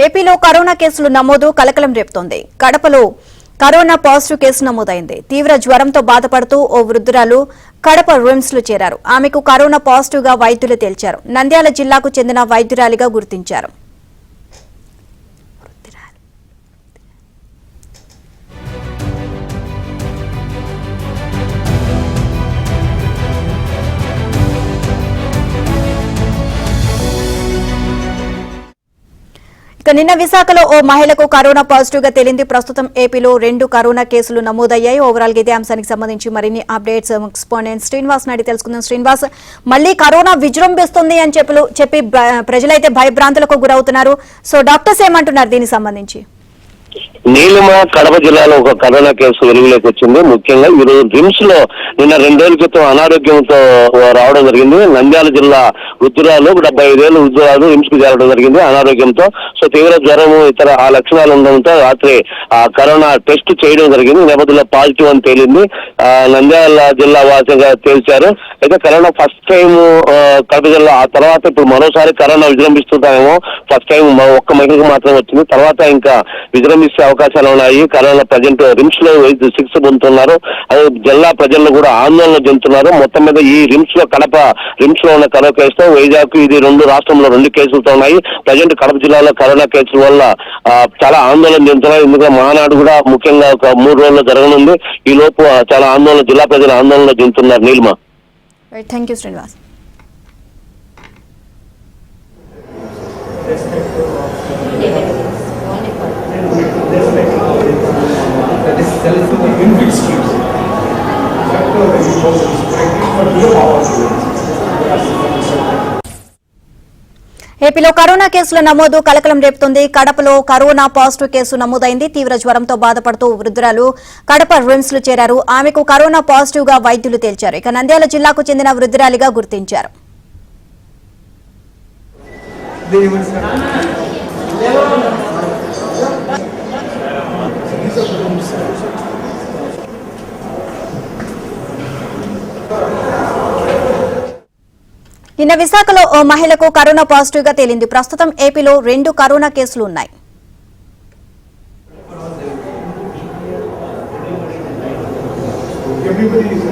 ఏపీలో కరోనా కేసులు నమోదు కలకలం రేపుతోంది. కడపలో కరోనా పాజిటివ్ కేసు నమోదైంది. తీవ్ర జ్వరంతో బాధపడుతూ ఓ వృద్ధురాలు కడప రిమ్స్ లో చేరారు. ఆమెకు కరోనా పాజిటివ్ గా వైద్యులు తేల్చారు. నంద్యాల జిల్లాకు చెందిన వైద్యురాలిగా గుర్తించారు. నిన్న విశాఖలో ఓ మహిళకు కరోనా పాజిటివ్ గా తేలింది. ప్రస్తుతం ఏపీలో 2 కరోనా కేసులు నమోదయ్యాయి. ఓవరాల్ గా ఇదే అంశానికి సంబంధించి మరిన్ని అప్డేట్స్ ఎక్స్పోనెంట్ శ్రీనివాస్ నాయుడు తెలుసుకుందాం. శ్రీనివాస్, మళ్లీ కరోనా విజృంభిస్తుంది అని చెప్పి ప్రజలైతే భయభ్రాంతులకు గురవుతున్నారు. సో డాక్టర్స్ ఏమంటున్నారు దీనికి సంబంధించి? నీలిమ కడప జిల్లాలో ఒక కరోనా కేసు వెలుగులోకి వచ్చింది. ముఖ్యంగా ఈరోజు రిమ్స్ లో నిన్న 2 రోజుల క్రితం అనారోగ్యంతో రావడం జరిగింది. నంద్యాల జిల్లా వృద్ధురాలు 75 ఏళ్ల వృద్ధురాలు రిమ్స్ కు చేరడం జరిగింది అనారోగ్యంతో. సో తీవ్ర జ్వరము ఇతర ఆ లక్షణాలు ఉండడంతో రాత్రి కరోనా టెస్ట్ చేయడం జరిగింది. నేపథ్యంలో పాజిటివ్ అని తేలింది. నంద్యాల జిల్లా వాసిగా తేల్చారు. అయితే కరోనా ఫస్ట్ టైం కడప జిల్లా, ఆ తర్వాత ఇప్పుడు మరోసారి కరోనా విజృంభిస్తుంటామేమో. ఫస్ట్ టైం ఒక్క మహిళకు మాత్రం వచ్చింది, తర్వాత ఇంకా విజృంభిస్తే అవకాశాలు ఉన్నాయి. కరోనా ప్రజెంట్ రిమ్స్ లో చికిత్స పొందుతున్నారు. అదే జిల్లా ప్రజలను కూడా ఆందోళన చెందుతున్నారు. మొత్తం మీద ఈ రిమ్స్ లో కడప రిమ్స్ లో ఉన్న కరోనా కేసుతో వైజాగ్ ఇది 2 రాష్ట్రంలో 2 కేసులతో ఉన్నాయి. ప్రజెంట్ కడప జిల్లాలో కరోనా కేసుల వల్ల చాలా ఆందోళన చెందుతున్నారు. ఎందుకంటే మహానాడు కూడా ముఖ్యంగా ఒక 3 రోజుల్లో జరగనుంది. ఈ లోపు చాలా ఆందోళన, జిల్లా ప్రజలు ఆందోళన చెందుతున్నారు. నీలిమ. Thank you Srinivas. ఏపీలో కరోనా కేసుల నమోదు కలకలం రేపుతోంది. కడపలో కరోనా పాజిటివ్ కేసు నమోదైంది. తీవ్ర జ్వరంతో బాధపడుతూ వృద్ధురాలు కడప రిమ్స్ లో చేరారు. ఆమెకు కరోనా పాజిటివ్ గా వైద్యులు తేల్చారు. ఇక నంద్యాల జిల్లాకు చెందిన వృద్ధురాలిగా గుర్తించారు. నిన్న విశాఖలో ఓ మహిళకు కరోనా పాజిటివ్ గా తేలింది. ప్రస్తుతం ఏపీలో 2 కరోనా కేసులు ఉన్నాయి. Everybody is